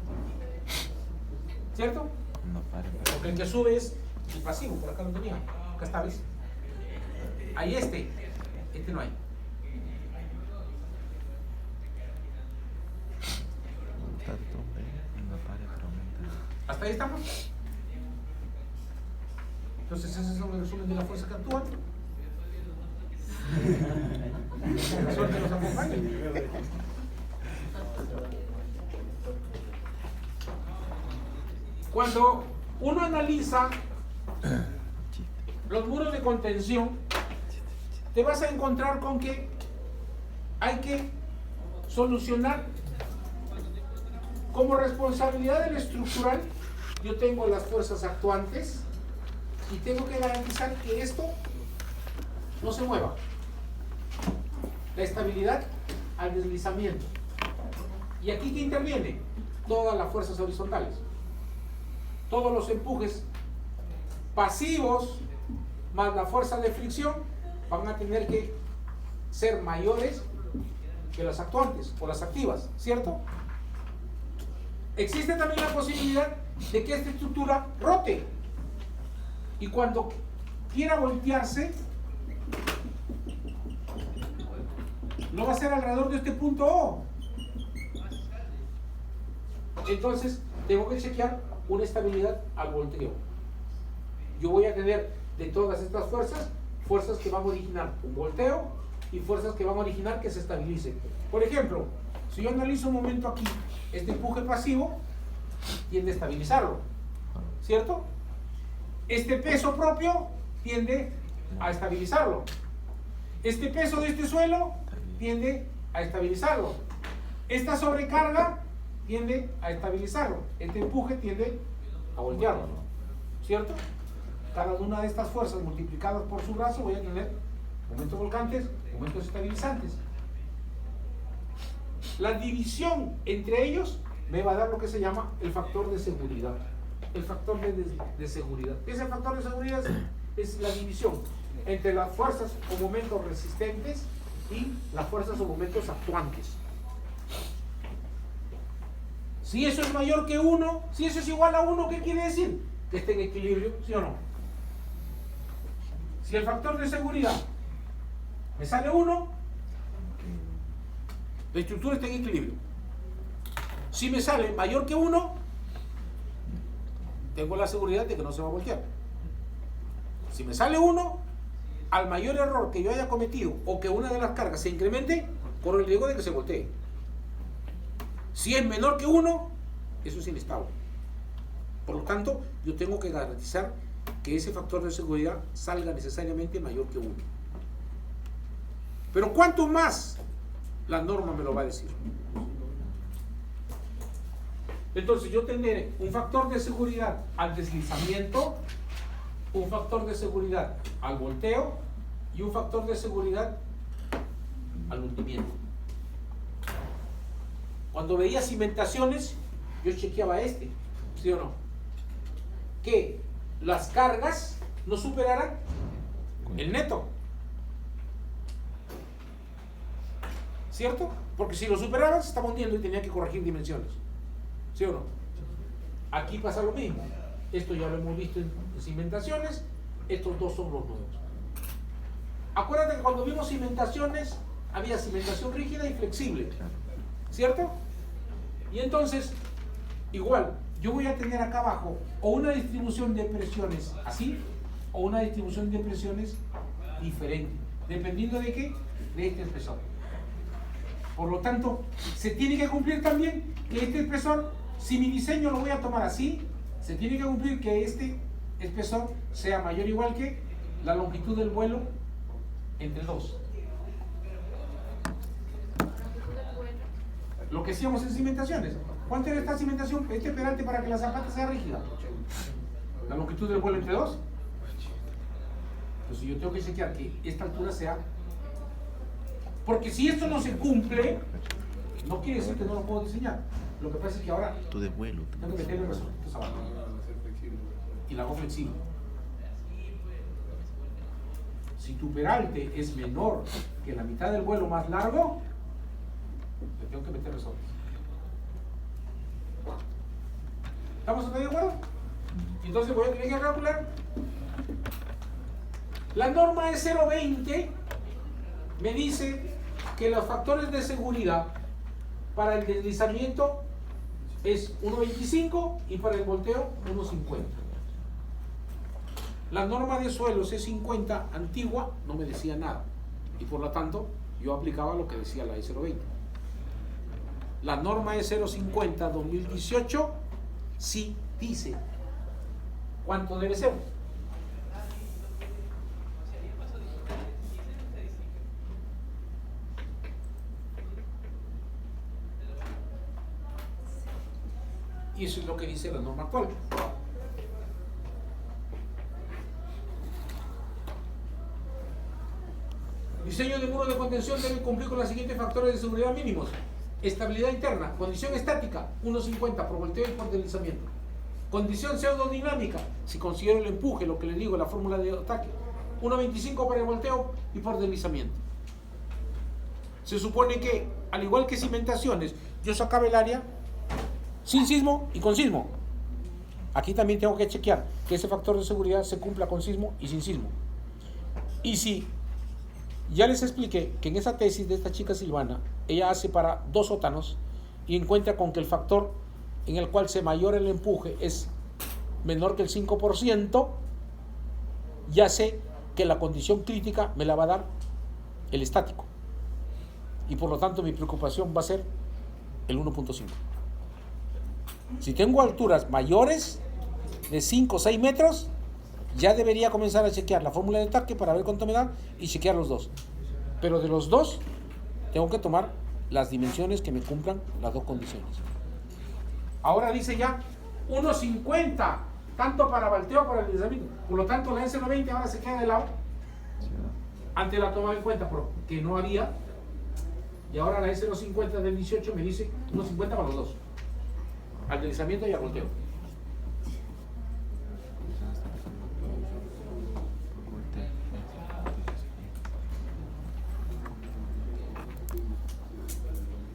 ¿Cierto? Porque el que sube es el pasivo, por acá no tenía. Acá está, ¿ves? Hay este no hay. ¿Hasta ahí estamos? Entonces ese es el resumen de la fuerza que actúa. La suerte nos acompañe. Cuando uno analiza los muros de contención, te vas a encontrar con que hay que solucionar como responsabilidad del estructural. Yo tengo las fuerzas actuantes y tengo que garantizar que esto no se mueva. La estabilidad al deslizamiento. ¿Y aquí qué interviene? Todas las fuerzas horizontales. Todos los empujes pasivos más la fuerza de fricción van a tener que ser mayores que las actuantes o las activas, ¿cierto? Existe también la posibilidad de que esta estructura rote y cuando quiera voltearse lo va a hacer alrededor de este punto O. Entonces tengo que chequear una estabilidad al volteo. Yo voy a tener de todas estas fuerzas, fuerzas que van a originar un volteo y fuerzas que van a originar que se estabilicen. Por ejemplo, si yo analizo un momento aquí, este empuje pasivo tiende a estabilizarlo, ¿cierto? Este peso propio tiende a estabilizarlo. Este peso de este suelo tiende a estabilizarlo. Esta sobrecarga tiende a estabilizarlo. Este empuje tiende a voltearlo, ¿cierto? Cada una de estas fuerzas multiplicadas por su brazo voy a tener momentos volcantes, momentos estabilizantes. La división entre ellos me va a dar lo que se llama el factor de seguridad. El factor de seguridad. ¿Qué es el factor de seguridad? Es la división entre las fuerzas o momentos resistentes y las fuerzas o momentos actuantes. Si eso es mayor que 1, si eso es igual a 1, ¿qué quiere decir? Que esté en equilibrio, ¿sí o no? Si el factor de seguridad me sale 1, la estructura está en equilibrio. Si me sale mayor que 1, tengo la seguridad de que no se va a voltear. Si me sale 1, al mayor error que yo haya cometido o que una de las cargas se incremente, corro el riesgo de que se voltee. Si es menor que 1, eso es inestable. Por lo tanto, yo tengo que garantizar que ese factor de seguridad salga necesariamente mayor que 1. Pero ¿cuánto más? La norma me lo va a decir. Entonces yo tendré un factor de seguridad al deslizamiento, un factor de seguridad al volteo y un factor de seguridad al hundimiento. Cuando veía cimentaciones, yo chequeaba este, ¿sí o no? Que las cargas no superaran el neto. ¿Cierto? Porque si lo superaban se estaba hundiendo y tenía que corregir dimensiones. ¿Sí o no? Aquí pasa lo mismo. Esto ya lo hemos visto en cimentaciones. Estos dos son los nuevos. Acuérdate que cuando vimos cimentaciones había cimentación rígida y flexible, ¿cierto? Y entonces, igual, yo voy a tener acá abajo o una distribución de presiones así o una distribución de presiones diferente, dependiendo de qué, de este espesor. Por lo tanto, se tiene que cumplir también que este espesor, si mi diseño lo voy a tomar así, se tiene que cumplir que este espesor sea mayor o igual que la longitud del vuelo entre 2. Lo que hacíamos en cimentaciones. ¿Cuánto era esta cimentación, este peralte para que la zapata sea rígida? La longitud del vuelo entre 2. Entonces yo tengo que chequear que esta altura sea... Porque si esto no se cumple, no quiere decir que no lo puedo diseñar. Lo que pasa es que ahora Tú de vuelo. tengo que meterle resortes abajo. Y la hago flexible. Si tu peralte es menor que la mitad del vuelo más largo, le tengo que meter resortes. ¿Estamos de acuerdo? Entonces voy a tener que calcular. La norma es 0.20. Me dice que los factores de seguridad para el deslizamiento es 1.25 y para el volteo 1.50. La norma de suelos es 50 antigua, no me decía nada y por lo tanto yo aplicaba lo que decía la E020. La norma E050 2018 sí dice cuánto debe ser. Y eso es lo que dice la norma actual. Dice diseño de muro de contención debe cumplir con los siguientes factores de seguridad mínimos. Estabilidad interna, condición estática, 1.50 por volteo y por deslizamiento. Condición pseudodinámica, si considero el empuje, lo que le digo, la fórmula de ataque, 1.25 para el volteo y por deslizamiento. Se supone que, al igual que cimentaciones, yo sacaba el área sin sismo y con sismo. Aquí también tengo que chequear que ese factor de seguridad se cumpla con sismo y sin sismo. Y si ya les expliqué que en esa tesis de esta chica Silvana, ella hace para 2 sótanos y encuentra con que el factor en el cual se mayor el empuje es menor que el 5%, ya sé que la condición crítica me la va a dar el estático. Y por lo tanto mi preocupación va a ser el 1.5. Si tengo alturas mayores de 5 o 6 metros, ya debería comenzar a chequear la fórmula de ataque para ver cuánto me da y chequear los dos. Pero de los dos, tengo que tomar las dimensiones que me cumplan las dos condiciones. Ahora dice ya 1.50, tanto para volteo como para el deslizamiento. Por lo tanto, la S90 ahora se queda de lado. Antes la tomaba en cuenta porque no había. Y ahora la S250 del 18 me dice 1.50 para los dos. Al deslizamiento y al volteo.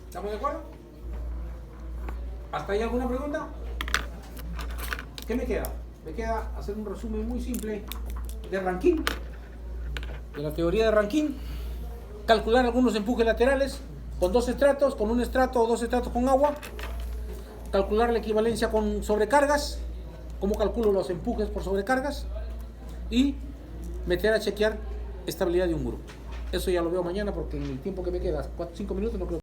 ¿Estamos de acuerdo? ¿Hasta ahí alguna pregunta? ¿Qué me queda? Me queda hacer un resumen muy simple de Rankine, de la teoría de Rankine, calcular algunos empujes laterales con 2 estratos, con un estrato o 2 estratos con agua, calcular la equivalencia con sobrecargas, cómo calculo los empujes por sobrecargas y meter a chequear estabilidad de un muro. Eso ya lo veo mañana porque en el tiempo que me queda, 4 o 5 minutos, no creo.